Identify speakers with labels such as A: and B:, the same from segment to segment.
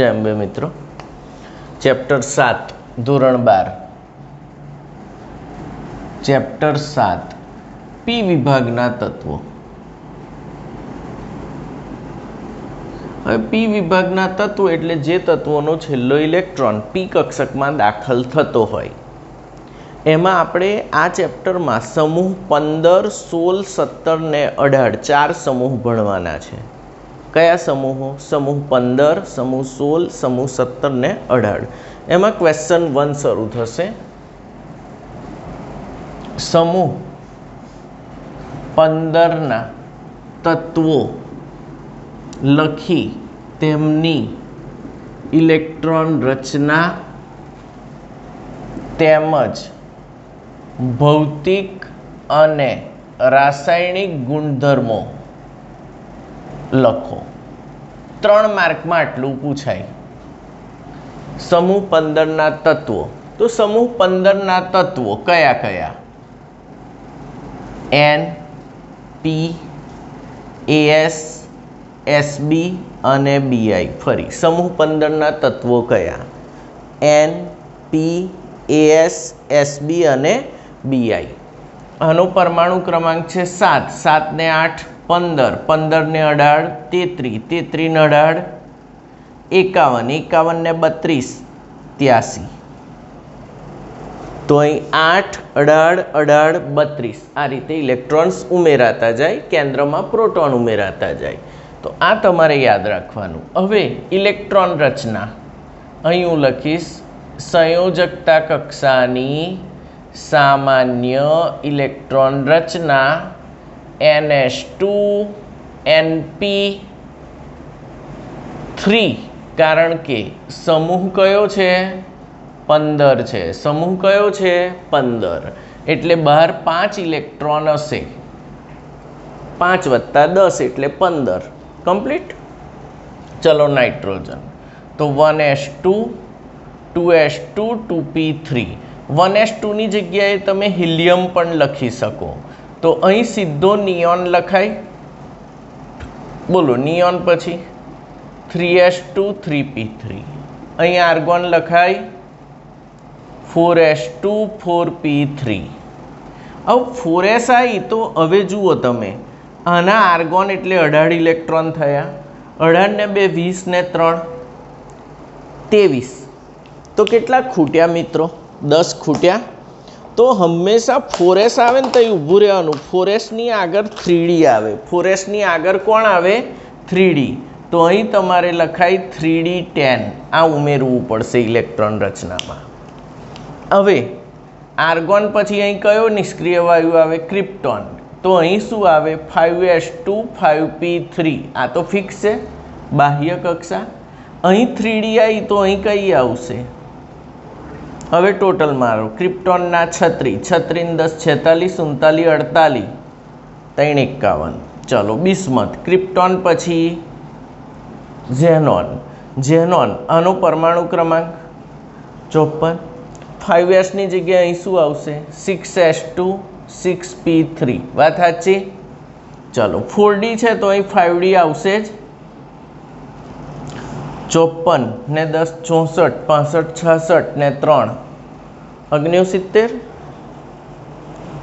A: जय अंबे मित्रों। चैप्टर 7 धोरण 12 चैप्टर 7 पी विभागना तत्वों। पी विभागना तत्व एटले जे तत्वोनो छेल्लो इलेक्ट्रॉन पी कक्षक में दाखल थतो होय। एमां आपणे आ चैप्टर में समूह 15, 16, 17 ने 18 चार समूह भणवाना छे। कया समूहों? समूह 15, समूह 16, समूह 17 ने 18। एमां क्वेश्चन 1 शुरू थशे। समूह 15 ना तत्वों लखी तेमनी इलेक्ट्रॉन रचना तेमज भौतिक अने रासायणिक गुणधर्मों लखो। 3 मार्क में आटलू पूछाय। समूह 15 ना तत्वों, तो समूह 15 ना तत्वों कया कया? एन, पी, एएस, एसबी अने बीआई। फरी समूह 15 ना तत्वों कया? एन, पी, एएस, एसबी अने बीआई। आनो परमाणु क्रमांक छे 7, 7 ने 8 15, 15 ने 18 33, 33 ने 18 51, 51 ने 32 83। तो अहीं 8 18 18 32 आ रीते इलेक्ट्रॉन्स उमेराता जाए, केंद्र में प्रोटोन उमेराता जाए। तो आ तमारे याद राखवानुं। हवे इलेक्ट्रॉन रचना अहीं हूँ लखीश संयोजकता कक्षानी सामान्य इलेक्ट्रॉन रचना NH2 NP3 कारण के समूह कयो छे? 15 छे। समूह कयो छे? 15 एटले बहार 5 इलेक्ट्रॉन हशे। 5 + 10 एटले 15 कम्प्लीट। चलो नाइट्रोजन तो 1s2 2s2 2p3 1s2 ની જગ્યાએ તમે હિલિયમ પણ લખી શકો। तो अहीं सीधो नियोन लखाय। बोलो नियोन पछी 3s2 3p3। अहीं आर्गोन लखाय 4s2 4p3। अब 4s आई तो हवे जुओ तमे आना आर्गोन एटले 18 इलेक्ट्रॉन थया। 18 ने 2 20 ने 3 23। तो केटला खूट्या मित्रों? 10 खूट्या। तो हमेशा 4s आवे ने तो ऊभू रहेवानुं। 4s नी आगर 3d आवे। 4s नी आगर कोण आवे? 3d। तो अहीं तमारे लखाय 3d10 आ उमेरवू पड़शे इलेक्ट्रॉन रचना में। हवे आर्गोन पछी अहीं कयो निष्क्रिय वायु आवे? क्रिप्टोन। तो अहीं शुं आवे? 5s2 5p3 आ तो फिक्स है बाह्य कक्षा। अहीं 3d आई तो अहीं कई आवशे? हवे टोटल मारो क्रिप्टोन ना 36 36 10 46 39 48 3 51। चलो बिस्मथ क्रिप्टोन पछी ज़ेनॉन। ज़ेनॉन आनो परमाणु क्रमांक 54। 5s नी जग्याए अहीं शुं आवशे? 6s2 6p3। वात साची? चलो 4d छे तो अहीं 5d आवशे ज। 54 ने 10 64 65 66 ने 3 69।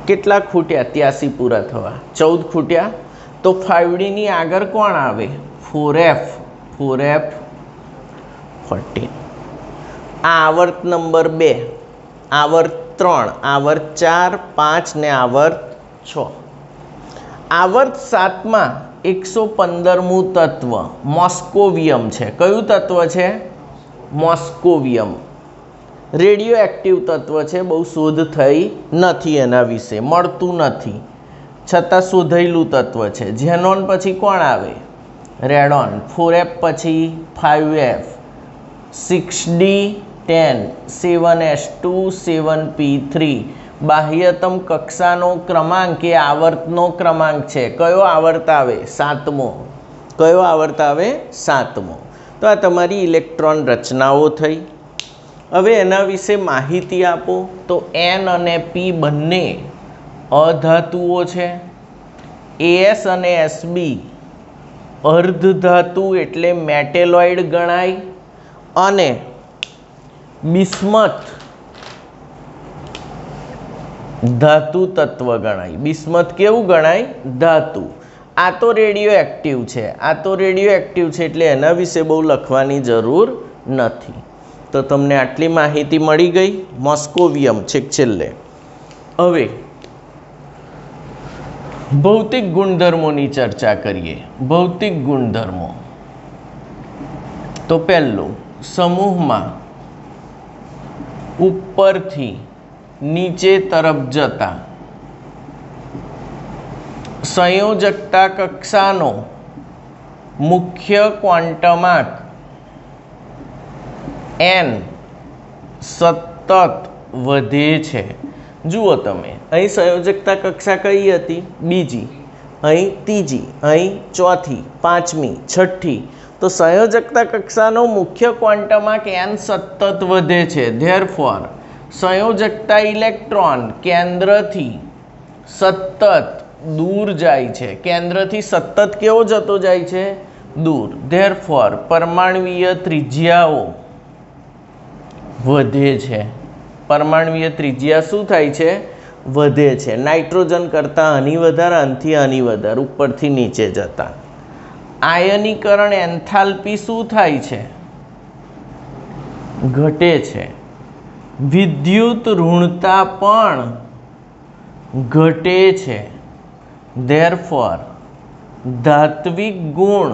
A: केटला खूट्या? 83 पूरा थवा। 14 खूट्या। तो 5d नी आगर कोण आवे? 4f 4f 14। आवर्त नंबर 2, आवर्त 3, आवर्त 4 5 ने आवर्त 6। आवर्त 7 में 115मु तत्व मॉस्कोवियम है। क्यू तत्व है? मॉस्कोवियम। रेडियो एक्टिव तत्व है। बहु शोध थई नथी, एना विषे मळतुं नथी, छतां शोधायेलुं तत्व है। ज़ेनॉन पछी कोण आवे? रेडॉन। 4f पछी 5f 6d10 7s2 7p3। बाह्यतम कक्षानो क्रमांक ए आवर्तनो क्रमांक है। कयो आवर्त आवे? 7मो। कयो आवर्त आवे? 7मो। तो आ तमारी इलेक्ट्रॉन रचनाओ थई। हवे एना विषे माहिती आपो। तो एन अने पी बंने अधातुओ छे। एएस अने एसबी अर्धधातु एटले मेटेलॉइड गणाय અને બિસ્મથ ધાતુ તત્વ ગણાય. બિસ્મથ કેવું ગણાય? ધાતુ. આ તો રેડિયો એક્ટિવ છે, એટલે એના વિશે બહુ લખવાની જરૂર નથી. તો તમને આટલી માહિતી મળી ગઈ. મોસ્કોવિયમ છેક છેલ્લે. હવે ભૌતિક ગુણધર્મોની ચર્ચા કરીએ. ભૌતિક ગુણધર્મો. તો પહેલું, સમૂહમાં ઉપરથી નીચે તરફ જતા સંયોજકતા કક્ષાનો મુખ્ય ક્વોન્ટમાંક n સતત વધે છે. જુઓ તમે, અહીં સંયોજકતા કક્ષા કઈ હતી? બીજી, અહીં ત્રીજી, અહીં ચોથી, પાંચમી, છઠ્ઠી. તો સંયોજકતા કક્ષાનો મુખ્ય ક્વોન્ટમાંક n સતત વધે છે. ધેરફોર સંયોજકતા ઇલેક્ટ્રોન કેન્દ્રથી સતત દૂર જાય છે. કેન્દ્રથી સતત કેવો જતો જાય છે? દૂર. ધેરફોર પરમાણ્વીય ત્રિજ્યાઓ વધે છે. પરમાણ્વીય ત્રિજ્યા શું થાય છે? વધે છે. નાઇટ્રોજન કરતાં આની વધારે, આનથી આની વધારે, ઉપરથી નીચે જતા. આયનીકરણ એન્થાલ્પી શું થાય છે? ઘટે છે. વિદ્યુત ઋણતા પણ ઘટે છે. ધેરફોર ધાત્વિક ગુણ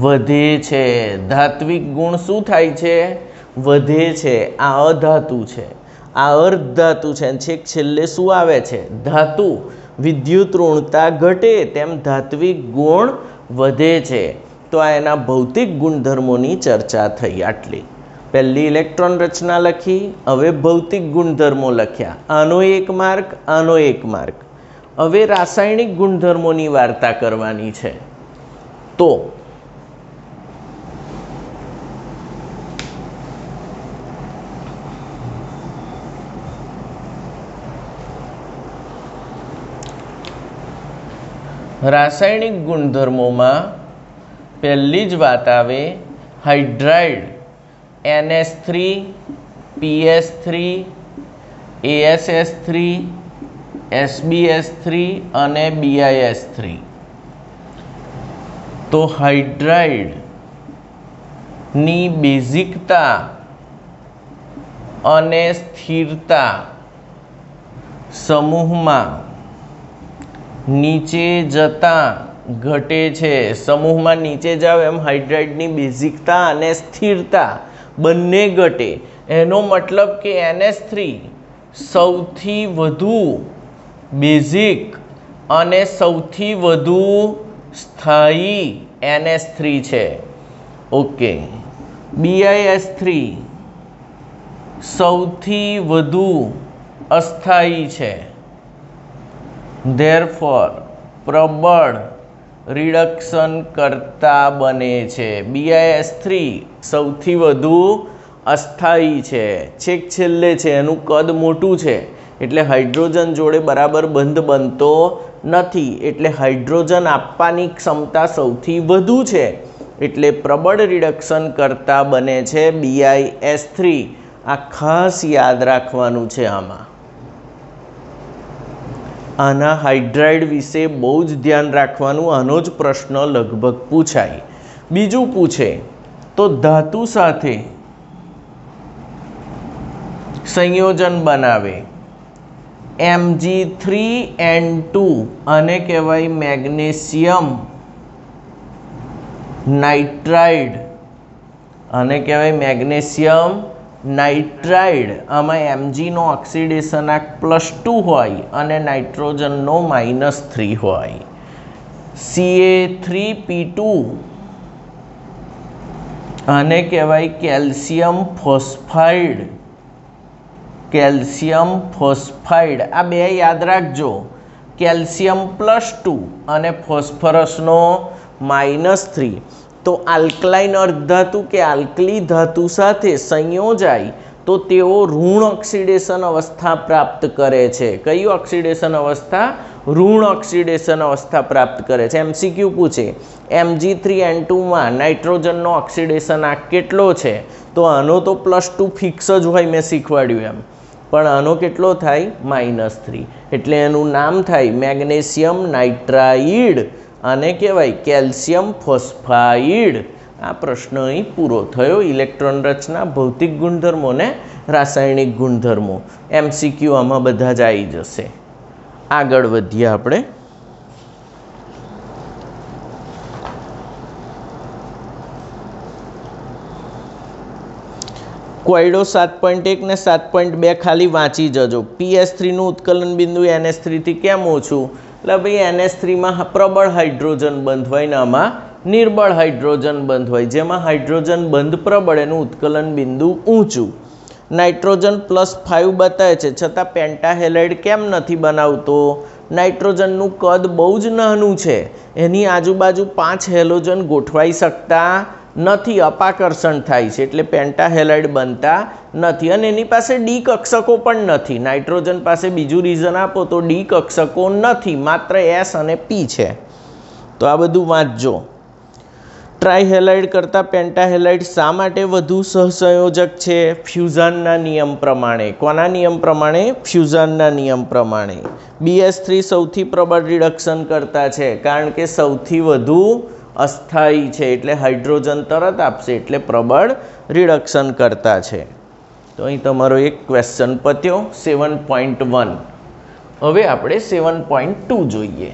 A: વધે છે. ધાત્વિક ગુણ શું થાય છે? વધે છે. આ અધાતુ છે, આ અર્ધ ધાતુ છે. છેક છેલ્લે શું આવે છે? ધાતુ. વિદ્યુત ઋણતા ઘટે તેમ ધાત્વિક ગુણ વધે છે. તો આ એના ભૌતિક ગુણધર્મોની ચર્ચા થઈ. આટલી. પહેલી ઇલેક્ટ્રોન રચના લખી, હવે ભૌતિક ગુણધર્મો લખ્યા. આનો એક માર્ક, આનો એક માર્ક. હવે રાસાયણિક ગુણધર્મોની વાર્તા કરવાની છે. તો રાસાયણિક ગુણધર્મોમાં પહેલી જ વાત આવે hydride NH3 PS3 ASS3 SBS3 અને BIS3. તો હાઇડ્રાઇડની બેઝિકતા અને સ્થિરતા સમૂહમાં નીચે જતાં ઘટે છે. સમૂહમાં નીચે જાવ એમ હાઇડ્રાઇડની બેઝિકતા અને સ્થિરતા બંને ઘટે. એનો મતલબ કે NH3 સૌથી વધુ બેઝિક અને સૌથી વધુ સ્થાયી NH3 છે. ઓકે. BIS3 સૌથી વધુ અસ્થાયી છે. ધેરફોર પ્રબળ રિડક્શન કરતા બને છે. BIS3 સૌથી વધુ અસ્થાયી છે, છેક છેલ્લે છે, એનું કદ મોટું છે, એટલે હાઇડ્રોજન જોડે બરાબર બંધ બનતો નથી. એટલે હાઇડ્રોજન આપવાની ક્ષમતા સૌથી વધુ છે, એટલે પ્રબળ રિડક્શન કરતા બને છે BIS3. આ ખાસ યાદ રાખવાનું છે. આના હાઇડ્રાઇડ વિશે બહુ જ ધ્યાન રાખવાનું. આનો જ પ્રશ્ન લગભગ પૂછાય. બીજું પૂછે તો ધાતુ સાથે સંયોજન બનાવે Mg3N2 આને કહેવાય મેગ્નેશિયમ નાઇટ્રાઇડ. આને કહેવાય મેગ્નેશિયમ નાઇટ્રાઇડ. આમાં Mgનો ઓક્સિડેશનાંક +2 હોય અને નાઇટ્રોજનનો -3 હોય. Ca3P2 આને કહેવાય કેલ્શિયમ ફોસ્ફાઇડ. Calcium phosphide. આ બે યાદ રાખજો. કેલ્શિયમ +2 અને ફોસ્ફરસનો -3. તો આલ્કલાઇન અર્ધધાતુ કે આલ્કલી ધાતુ સાથે સંયોજાય તો તેઓ ઋણ ઓક્સિડેશન અવસ્થા પ્રાપ્ત કરે છે. કઈ ઓક્સિડેશન અવસ્થા? ઋણ ઓક્સિડેશન અવસ્થા પ્રાપ્ત કરે છે. MCQ પૂછે Mg3N2 માં નાઇટ્રોજનનો ઓક્સિડેશન આંક કેટલો છે? તો આનો તો +2 ફિક્સ જ હોય, મેં શીખવાડ્યું એમ, પણ આનો કેટલો થાય? -3. એટલે એનું નામ થાય મેગ્નેશિયમ નાઇટ્રાઇડ અને કહેવાય કેલ્શિયમ ફોસ્ફાઇડ. આ પ્રશ્ન અહીં પૂરો થયો. ઇલેક્ટ્રોન રચના, ભૌતિક ગુણધર્મો ને રાસાયણિક ગુણધર્મો. MCQ આમાં બધા જ આવી જશે. આગળ વધીએ આપણે. કોયડો 7.1 ને 7.2 ખાલી વાંચી જજો. PS3નું ઉત્કલન બિંદુ NH3 થી કેમ ઓછું? એટલે ભાઈ NH3 માં પ્રબળ હાઇડ્રોજન બંધ હોય ને આમાં નિર્બળ હાઇડ્રોજન બંધ હોય. જેમાં હાઇડ્રોજન બંધ પ્રબળ એનું ઉત્કલન બિંદુ ઊંચું. નાઇટ્રોજન +5 બતાવે છે, છતાં પેન્ટાહેલાઇડ કેમ નથી બનાવતો? નાઇટ્રોજનનું કદ બહુ જ નાનું છે, એની આજુબાજુ 5 હેલોજન ગોઠવાઈ શકતા નથી, અપાકર્ષણ થાય છે, એટલે પેન્ટાહેલાઇડ બનતા નથી. અને એની પાસે ડી કક્ષકો પણ નથી. નાઇટ્રોજન પાસે બીજું રીઝન આપો તો ડી કક્ષકો નથી, માત્ર S અને P છે. તો આ બધું વાંચજો. ટ્રાયહેલાઇડ કરતાં પેન્ટાહેલાઇડ શા માટે વધુ સહસંયોજક છે? ફ્યુઝનના નિયમ પ્રમાણે. કોના નિયમ પ્રમાણે? ફ્યુઝનના નિયમ પ્રમાણે. BH3 સૌથી પ્રબળ રિડક્શન કરતા છે, કારણ કે સૌથી વધુ અસ્થાયી છે, એટલે હાઇડ્રોજન તરત આપશે, એટલે પ્રબળ રિડક્શન કરતા છે. તો અહીં તમારો એક ક્વેશ્ચન પત્યો 7.1. હવે આપણે 7.2 જોઈએ.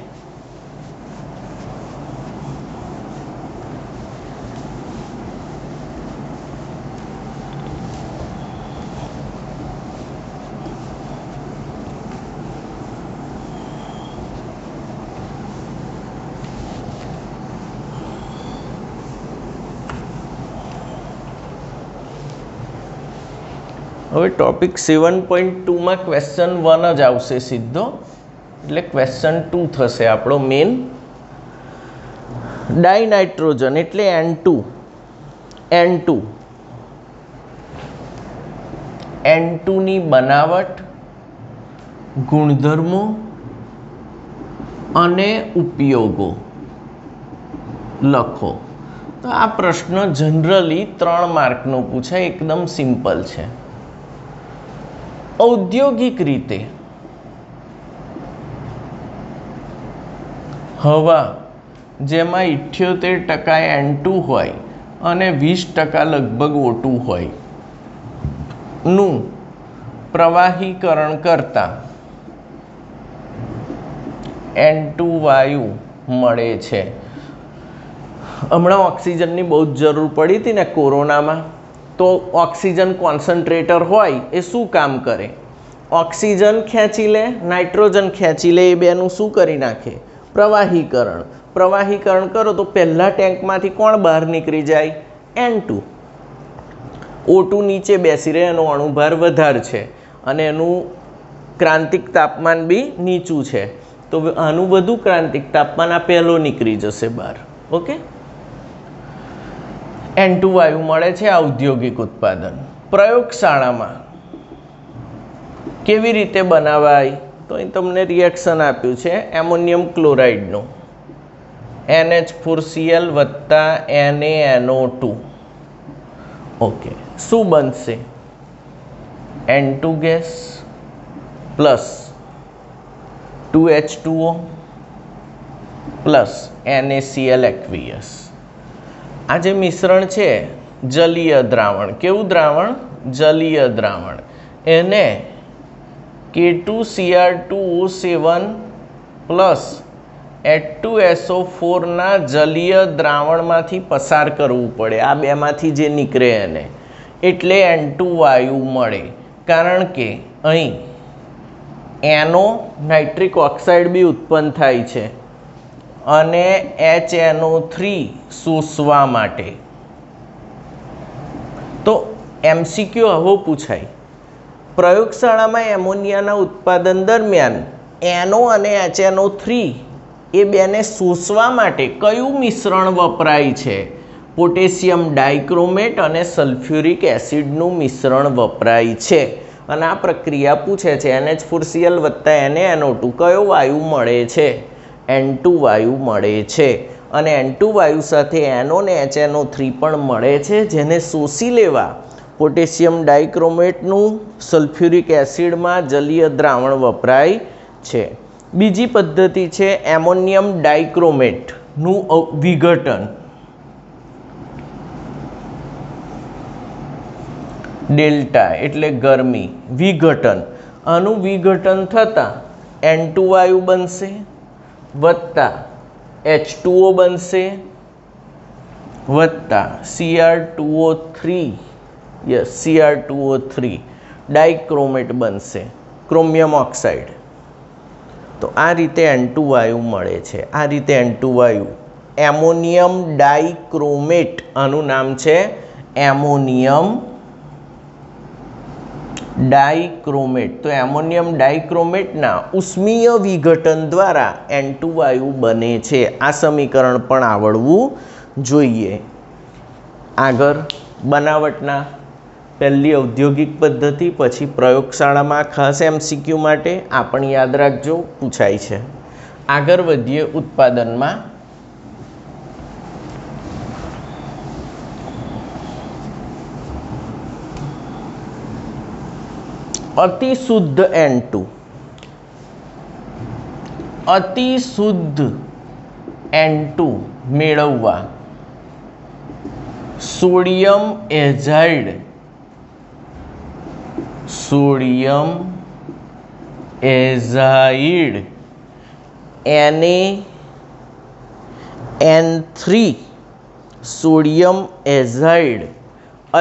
A: હવે ટોપિક 7.2 માં ક્વેશ્ચન 1 જ આવશે સીધો, એટલે ક્વેશ્ચન 2 થશે આપણો મેઇન. ડાયનાઇટ્રોજન એટલે N2 ની બનાવટ, ગુણધર્મો અને ઉપયોગો લખો. તો આ પ્રશ્ન જનરલી 3 માર્કનો પૂછાય, એકદમ સિમ્પલ છે. ઔદ્યોગિક રીતે હવા જેમાં 78% N2 હોય અને 20% લગભગ O2 હોય નું પ્રવાહીકરણ કરતા N2 વાયુ મળે છે. હમણાં ઓક્સિજનની બહુ જ જરૂર પડી હતી ને કોરોનામાં, તો ઓક્સિજન કોન્સન્ટ્રેટર હોય એ શું કામ કરે? ઓક્સિજન ખેંચી લે, નાઇટ્રોજન ખેંચી લે, એ બેનું શું કરી નાખે? પ્રવાહીકરણ. પ્રવાહીકરણ કરો તો પહેલા ટેન્કમાંથી કોણ બહાર નીકળી જાય? N2. O2 નીચે બેસી રહે, એનો અણુભાર વધારે છે અને એનું ક્રાંતિક તાપમાન બી નીચું છે, તો આનું બધું ક્રાંતિક તાપમાન આ પહેલો નીકળી જશે બહાર. ઓકે, N2 વાયુ મળે છે ઔદ્યોગિક ઉત્પાદન. પ્રયોગશાળામાં કેવી રીતે બનાવાય? તો અહીં તમને રિએક્શન આપ્યું છે એમોનિયમ ક્લોરાઇડનું, NH4Cl + NaNO2. ઓકે, શું બનશે? N2 gas plus 2H2O plus NaCl aqueous. આ જે મિશ્રણ છે જલીય દ્રાવણ. કેવું દ્રાવણ? જલીય દ્રાવણ. એને K2Cr2O7 પ્લસ H2SO4 ના જલીય દ્રાવણમાંથી પસાર કરવું પડે, આ બેમાંથી જે નીકળે એને, એટલે N2 વાયુ મળે. કારણ કે અહીં NO નાઇટ્રિક ઓક્સાઇડ બી ઉત્પન્ન થાય છે અને HNO3 શોષવા માટે. તો MCQ આવો પૂછાય, પ્રયોગશાળામાં એમોનિયાના ઉત્પાદન દરમિયાન NO અને HNO3 એ બેને શોષવા માટે કયું મિશ્રણ વપરાય છે? પોટેશિયમ ડાયક્રોમેટ અને સલ્ફ્યુરિક એસિડનું મિશ્રણ વપરાય છે અને આ પ્રક્રિયા પૂછે છે NH4Cl વત્તા NaNO2 કયો વાયુ મળે છે? N2 વાયુ મળે છે અને N2 વાયુ સાથે NO ને HNO3 પણ મળે છે, જેને શોષી લેવા પોટેશિયમ ડાયક્રોમેટનું સલ્ફ્યુરિક એસિડમાં જલીય દ્રાવણ વપરાય છે. બીજી પદ્ધતિ છે એમોનિયમ ડાયક્રોમેટનું વિઘટન. ડેલ્ટા એટલે ગરમી, વિઘટન. આનું વિઘટન થતાં N2 વાયુ બનશે વત્તા H2O બનશે વત્તા Cr2O3 Cr2O3 ડાયક્રોમેટ બનશે, ક્રોમિયમ ઓક્સાઇડ. તો આ રીતે N2 વાયુ મળે છે. આ રીતે N2 વાયુ એમોનિયમ ડાયક્રોમેટ, આનું નામ છે એમોનિયમ ડાયક્રોમેટ. તો એમોનિયમ ડાયક્રોમેટના ઉષ્મીય વિઘટન દ્વારા N2 વાયુ બને છે. આ સમીકરણ પણ આવડવું જોઈએ. આગળ બનાવટના પહેલી ઔદ્યોગિક પદ્ધતિ, પછી પ્રયોગશાળામાં ખાસ MCQ માટે આ પણ યાદ રાખજો, પૂછાય છે. આગળ વધીએ ઉત્પાદનમાં. અતિ શુદ્ધ N2. અતિ શુદ્ધ N2 મેળવવા સોડિયમ એઝાઇડ NaN3 સોડિયમ એઝાઇડ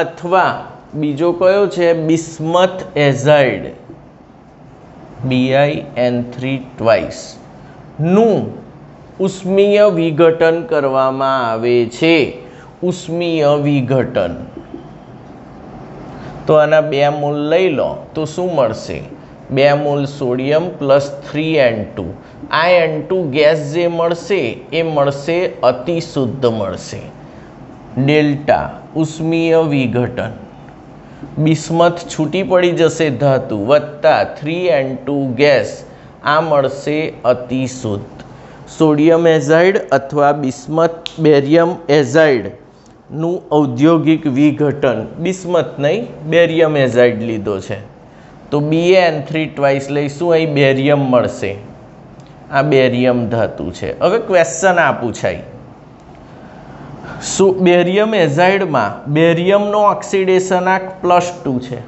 A: અથવા બીજો કયો છે બિસ્મથ એઝાઇડ BiN3 ટ્વાઇસ નું ઉષ્મીય વિઘટન કરવામાં આવે છે. ઉષ્મીય વિઘટન. તો આના 2 મોલ લઈ લો તો શું મળશે? 2 મોલ સોડિયમ પ્લસ 3N2. આ N2 ગેસ જે મળશે એ મળશે અતિ શુદ્ધ મળશે. ડેલ્ટા ઉષ્મીય વિઘટન. બિસ્મથ છૂટી પડી જશે ધાતુ વત્તા 3N2 ગેસ, આ મળશે અતિ શુદ્ધ. સોડિયમ એઝાઇડ અથવા બિસ્મથ બેરિયમ એઝાઇડ નું ઔદ્યોગિક વિઘટન, બિસ્મથ નહીં બેરિયમ એઝાઇડ લીધો છે તો BaN3 ટ્વાઇસ લઈશું, અહીં બેરિયમ મળશે. આ બેરિયમ ધાતુ છે. હવે ક્વેશ્ચન આ પૂછાય, બેરિયમ એઝાઇડમાં બેરિયમનો ઓક્સિડેશનાંક +2 છે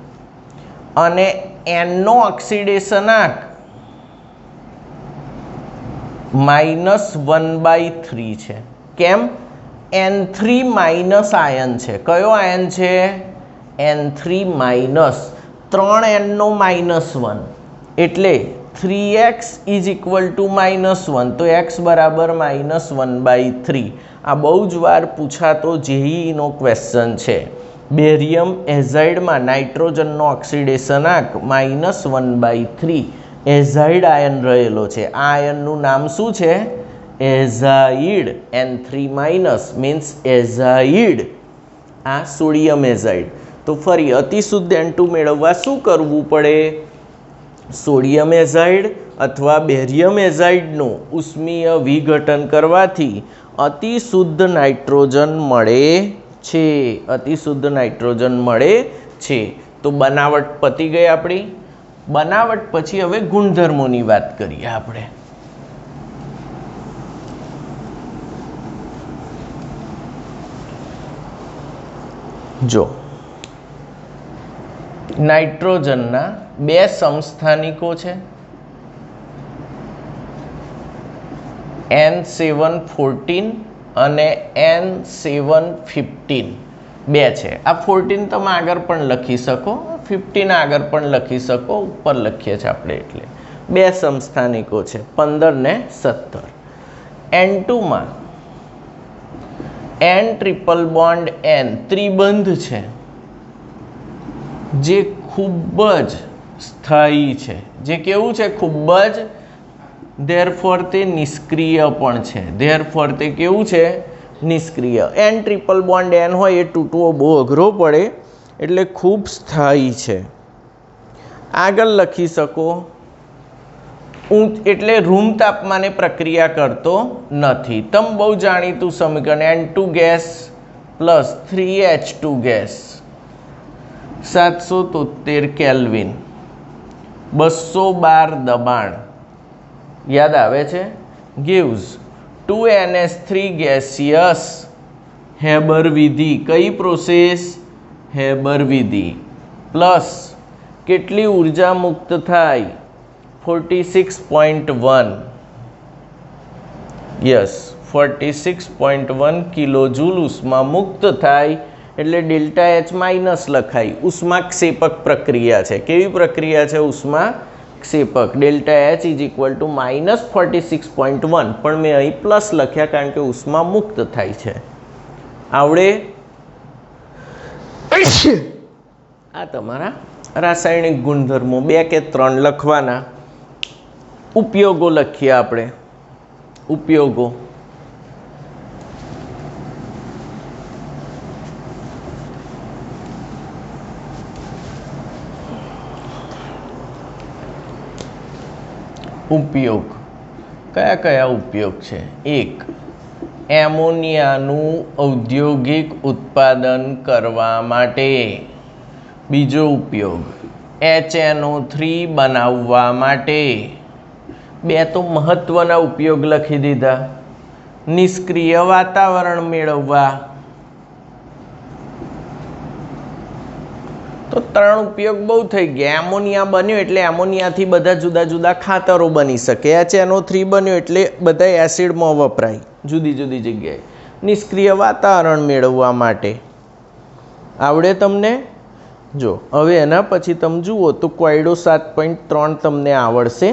A: અને Nનો ઓક્સિડેશનાંક -1/3 છે. કેમ? N3 માઇનસ આયન છે. કયો આયન છે? N3 minus. 3N નો -1 એટલે 3x = -1, તો x બરાબર -1/3. આ બહુ જ વાર પૂછાતો JEEનો ક્વેશ્ચન છે. બેરિયમ એઝાઇડમાં નાઇટ્રોજનનો ઓક્સિડેશનાંક -1/3 એઝાઇડ આયન રહેલો છે. આ આયનનું નામ શું છે? એઝાઇડ. N3- means azide. આ સોડિયમ એઝાઇડ. તો ફરી અતિશુદ્ધ N2 મેળવવા શું કરવું પડે? સોડિયમ એઝાઇડ અથવા બેરિયમ એઝાઇડનું ઉષ્મીય વિઘટન કરવાથી અતિશુદ્ધ નાઇટ્રોજન મળે છે. અતિશુદ્ધ નાઇટ્રોજન મળે છે. તો બનાવટ પતી ગઈ આપણી. બનાવટ પછી હવે ગુણધર્મોની વાત કરીએ આપણે. જો નાઇટ્રોજનના 2 સમસ્થાનિકો છે, N714 અને N715 2 છે. આ 14 તમે આગળ પણ લખી શકો, 15 આગળ પણ લખી શકો, ઉપર લખીએ છીએ આપણે એટલે 2 સમસ્થાનિકો છે 15 ને 17. N2માં N ટ્રિપલ બોન્ડ N ત્રિબંધ છે જે ખૂબ જ સ્થાયી છે. જે કેવું છે? ખૂબ જ. ધેરફોર તે નિષ્ક્રિય પણ છે. ધેરફોર તે કેવું છે? નિષ્ક્રિય. એન ટ્રિપલ બોન્ડ એન હોય એ તૂટવો બહુ અઘરો પડે એટલે ખૂબ સ્થાયી છે. આગળ લખી શકો એટલે રૂમ તાપમાને પ્રક્રિયા કરતો નથી. તમ બહુ જાણીતું સમીકરણ N2 gas plus 3H2 gas 773 kelvin 212 દબાણ યાદ આવે છે gives 2NH3 gaseous હેબર વિધિ. કઈ પ્રોસેસ? હેબર વિધિ. પ્લસ કેટલી ઉર્જા મુક્ત થાય? 46.1 યસ 46.1 કિલોજૂલ ઉષ્મા મુક્ત થાય એટલે ડેલ્ટા એચ માઇનસ લખાય. ઉષ્માક્ષેપક પ્રક્રિયા છે. કેવી પ્રક્રિયા છે? ઉષ્માક્ષેપક. Delta H is equal to minus 46.1 પણ મેં અહીં પ્લસ લખ્યા કારણ કે ઉષ્મા મુક્ત થાય છે. આવડે? આ તમારા રાસાયણિક ગુણધર્મો 2 કે 3 લખવાના. ઉપયોગો લખીએ આપણે. ઉપયોગો ઉપયોગ કયા કયા ઉપયોગ છે? 1. એમોનિયાનું ઔદ્યોગિક ઉત્પાદન કરવા માટે. બીજો ઉપયોગ HNO3 બનાવવા માટે. 2 તો મહત્વના ઉપયોગ લખી દીધા. નિષ્ક્રિય વાતાવરણ મેળવવા. તો 3 ઉપયોગ બહુ થઈ ગયા. એમોનિયા બન્યો એટલે એમોનિયાથી બધા જુદા જુદા ખાતરો બની શકે. HNO3 બન્યો એટલે બધા એસિડમાં વપરાય જુદી જુદી જગ્યાએ. નિષ્ક્રિય વાતાવરણ મેળવવા માટે. આવડે તમને? જો હવે એના પછી તમે જુઓ તો કોયડો 7.3 તમને આવડશે.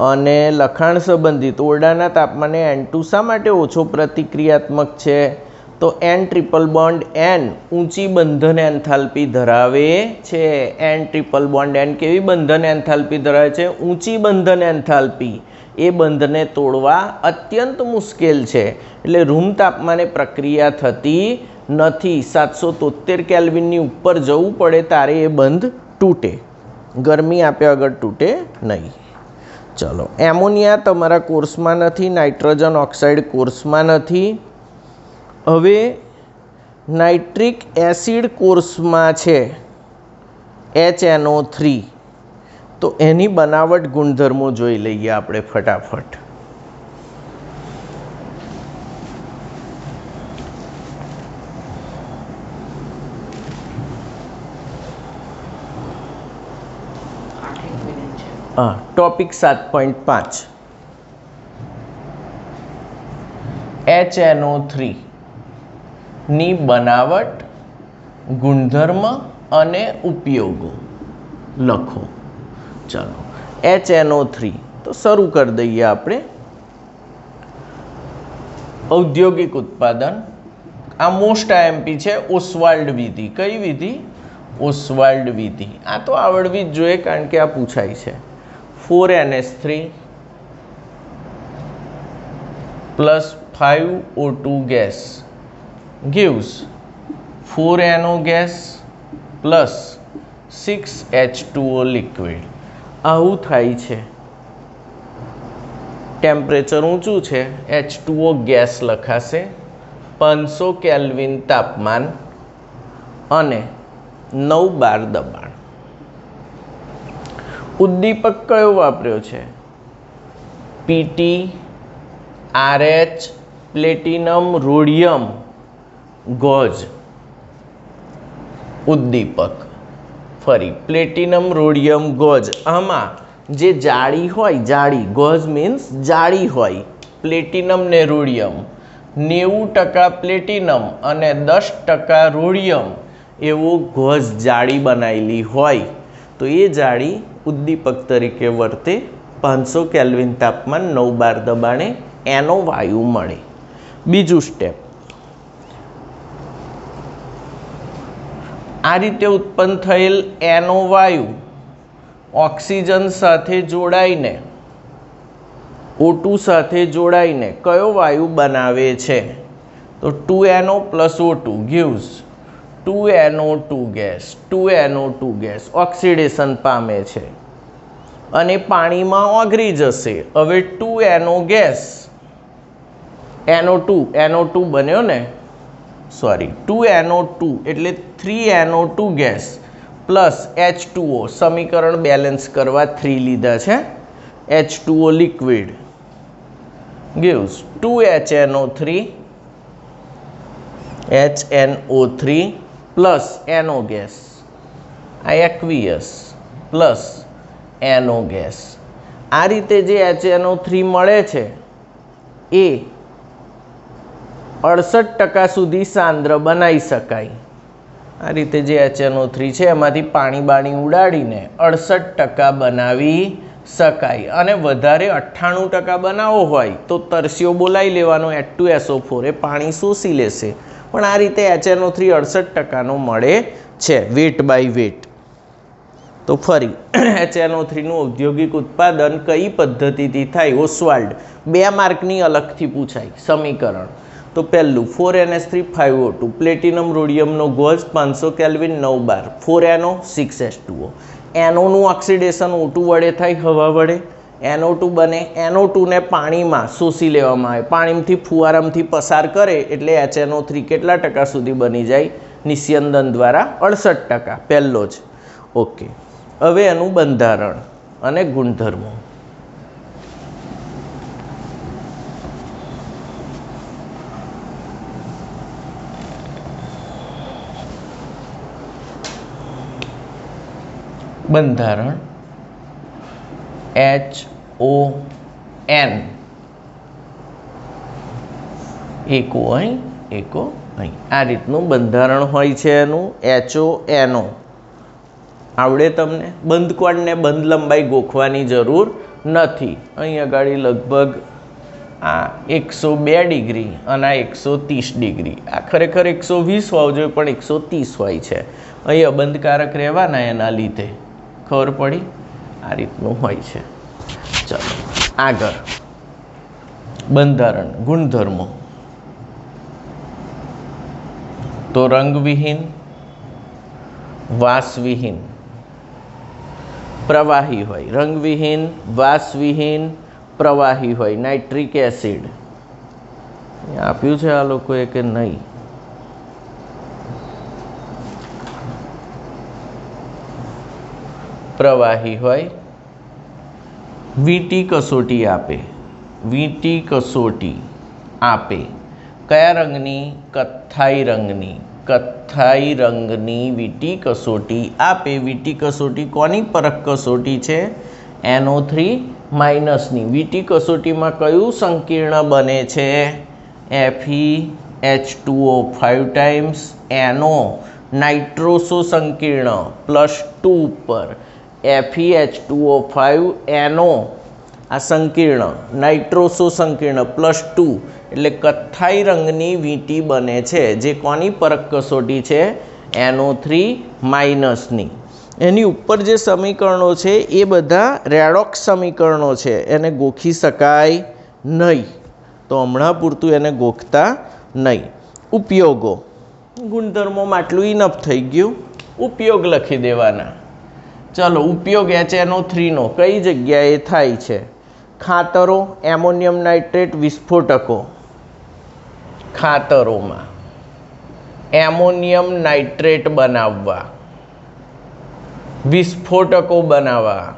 A: અને લખાણ સંબંધિત ઓરડાના તાપમાને N2 શા માટે ઓછો પ્રતિક્રિયાત્મક છે? તો N ટ્રિપલ બોન્ડ N ઊંચી બંધન એન્થાલ્પી ધરાવે છે. N ટ્રિપલ બોન્ડ N કેવી બંધન એન્થાલ્પી ધરાવે છે? ઊંચી બંધન એન્થાલ્પી. એ બંધને તોડવા અત્યંત મુશ્કેલ છે એટલે રૂમ તાપમાને પ્રક્રિયા થતી નથી. 773 કેલ્વિનની ઉપર જવું પડે ત્યારે એ બંધ તૂટે. ગરમી આપ્યા વગર તૂટે નહીં. ચલો, એમોનિયા તમારા કોર્સમાં નથી. નાઇટ્રોજન ઓક્સાઇડ કોર્સમાં નથી. હવે નાઇટ્રિક એસિડ કોર્સમાં છે HNO3. તો એની બનાવટ ગુણધર્મો જોઈ લઈએ આપણે ફટાફટ. ટોપિક 7.5 HNO3 ની બનાવટ, ગુણધર્મ અને ઉપયોગો લખો. ચાલો, HNO3 તો શરૂ કરી દઈએ આપણે. ઔદ્યોગિક ઉત્પાદન. આ મોસ્ટ આઈએમપી છે. ઓસ્વાલ્ડ વિધિ. કઈ વિધિ? ઓસ્વાલ્ડ વિધિ. આ તો આવડવી જ જોઈએ કારણ કે આ પૂછાય છે. 4NH3 plus 5O2 gas gives 4NO gas plus 6H2O liquid. આવું થાય છે. ટેમ્પરેચર ઊંચું છે, H2O ગેસ લખાશે. 500 કેલ્વિન તાપમાન અને 9 બાર દબાણ. ઉદ્દીપક કયો વાપર્યો છે? PT, RH, platinum, rhodium, goes. ઉદ્દીપક ફરી પ્લેટિનમ, રોડિયમ, ગોઝ. આમાં જે જાળી હોય, જાળી, ગોઝ મીન્સ જાળી હોય, પ્લેટિનમ ને રોડિયમ. 90% પ્લેટિનમ અને 10% રોડિયમ એવો ગોઝ જાળી બનાવેલી હોય તો એ જાળી ઉદ્દીપક તરીકે વર્તે. 500 કેલ્વિન તાપમાન 9 બાર દબાણે એનો વાયુ મળે. બીજું સ્ટેપ, આ રીતે ઉત્પન્ન થયેલ એનો વાયુ ઓક્સિજન સાથે જોડાઈને O2 સાથે જોડાઈને કયો વાયુ બનાવે છે? તો 2NO + O2 gives 2NO2 gas. 2NO2 gas oxidation પામે છે અને પાણીમાં ઓગળી જશે. હવે 2NO ગેસ NO2 બન્યો ને, સોરી 2NO2 એટલે 3NO2 ગેસ પ્લસ H2O. સમીકરણ બેલેન્સ કરવા 3 લીધા છે. H2O liquid gives 2HNO3 plus NO gas, આ એક્વિયસ પ્લસ NO ગેસ. આ રીતે જે HNO3 મળે છે એ 68% સુધી સાંદ્ર બનાવી શકાય. આ રીતે જે HNO3 છે એમાંથી પાણી બાણી ઉડાડીને 68% બનાવી શકાય. અને વધારે 98% બનાવવો હોય તો તરસ્યો બોલાવી લેવાનો H2SO4, એ પાણી શોષી લેશે. પણ આ રીતે HNO3 68%નો મળે છે વેટ બાય વેટ. તો ફરી HNO3નું ઔદ્યોગિક ઉત્પાદન કઈ પદ્ધતિથી થાય? ઓસ્વાલ્ડ. 2 માર્કની અલગથી પૂછાય સમીકરણ. તો પહેલું 4NH3 5O2 પ્લેટિનમ રોડિયમનો gauze 500 kelvin 9 bar 4NO 6H2O. NOનું ઓક્સિડેશન O2 વડે થાય, હવા વડે NO2 બને. NO2ને પાણીમાં શોષી લેવામાં આવે, પાણીમાંથી ફુવારામાંથી પસાર કરે એટલે HNO3 કેટલા ટકા સુધી બની જાય? નિસ્યંદન દ્વારા 68%. પહેલો જ. ઓકે. હવે એનું બંધારણ અને ગુણધર્મો. બંધારણ HON, એકો અહીં, એકો અહીં, આ રીતનું બંધારણ હોય છે એનું. HONO આવડે તમને? બંધ કોણને બંધ લંબાઈ ગોખવાની જરૂર નથી. અહીં આગળ લગભગ આ 102 ડિગ્રી અને આ 130 ડિગ્રી. આ ખરેખર 120 હોવું જોઈએ પણ 130 હોય છે. અહીં અબંધકારક રહેવાના એના લીધે. ખબર પડી? આ રીતનું હોય છે. ચાલો આગળ. બંધારણ ગુણધર્મો. તો રંગવિહીન, વાસવિહીન, પ્રવાહી હોય. રંગવિહીન, વાસવિહીન, પ્રવાહી હોય. નાઇટ્રિક એસિડ આપ્યું છે આ લોકોએ કે નહીં? પ્રવાહી હોય. વીટી કસોટી આપે. વીટી કસોટી આપે. કયા રંગની? કથ્થાઈ રંગની. કથ્થાઈ રંગની વીટી કસોટી આપે. વીટી કસોટી કોની પરખ કસોટી છે? NO3 માઇનસની. વીટી કસોટીમાં કયું સંકીર્ણ બને છે? FeH2O 5 ટાઈમ્સ NO નાઇટ્રોસો સંકીર્ણ +2 ઉપર FeH2O 5 NO આ સંકીર્ણ નાઇટ્રોસો સંકીર્ણ +2 એટલે કથ્થાઈ રંગની વીંટી બને છે. જે કોની પરખ કસોટી છે? NO3 માઇનસની. એની ઉપર જે સમીકરણો છે એ બધા રેડોક્સ સમીકરણો છે, એને ગોખી શકાય નહીં. તો હમણાં પૂરતું એને ગોખતા નહીં. ઉપયોગો. ગુણધર્મોમાં આટલું ઇનફ થઈ ગયું. ઉપયોગ લખી દેવાના. ચલો ઉપયોગ HNO3નો કઈ જગ્યાએ થાય છે? ખાતરો, એમોનિયમ નાઇટ્રેટ, વિસ્ફોટકો. ખાતરોમાં એમોનિયમ નાઇટ્રેટ બનાવવા, વિસ્ફોટકો બનાવવા.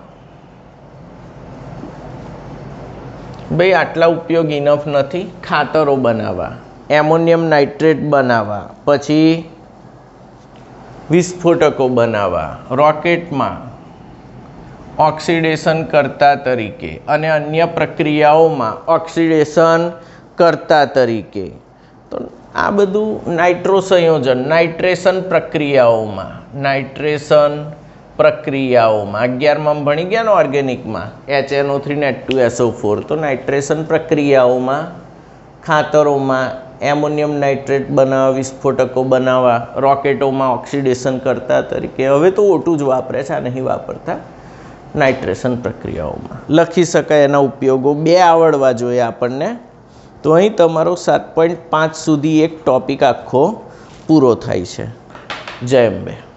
A: ભાઈ આટલા ઉપયોગ ઇનફ નથી. ખાતરો બનાવવા, એમોનિયમ નાઇટ્રેટ બનાવવા, પછી વિસ્ફોટકો બનાવવા. રોકેટમાં ઓક્સિડેશન કરતા તરીકે અને અન્ય પ્રક્રિયાઓમાં ઓક્સિડેશન કરતા તરીકે. તો આ બધું નાઇટ્રો સંયોજન નાઇટ્રેશન પ્રક્રિયાઓમાં. નાઇટ્રેશન પ્રક્રિયાઓમાં 11માં ભણી ગયા ને ઓર્ગેનિકમાં HNO3 ને H2SO4. તો નાઇટ્રેશન પ્રક્રિયાઓમાં, ખાતરોમાં એમોનિયમ નાઇટ્રેટ બનાવવા, વિસ્ફોટકો બનાવવા, રોકેટોમાં ઓક્સિડેશન કરતા તરીકે. હવે તો O2 જ વાપરે છે, આ નહીં વાપરતા. નાઇટ્રેશન પ્રક્રિયાઓમાં લખી શકાય. એના ઉપયોગો 2 આવડવા જોઈએ આપણને. તો અહીં તમારો 7.5 સુધી એક ટોપિક આખો પૂરો થાય છે. જય અંબે.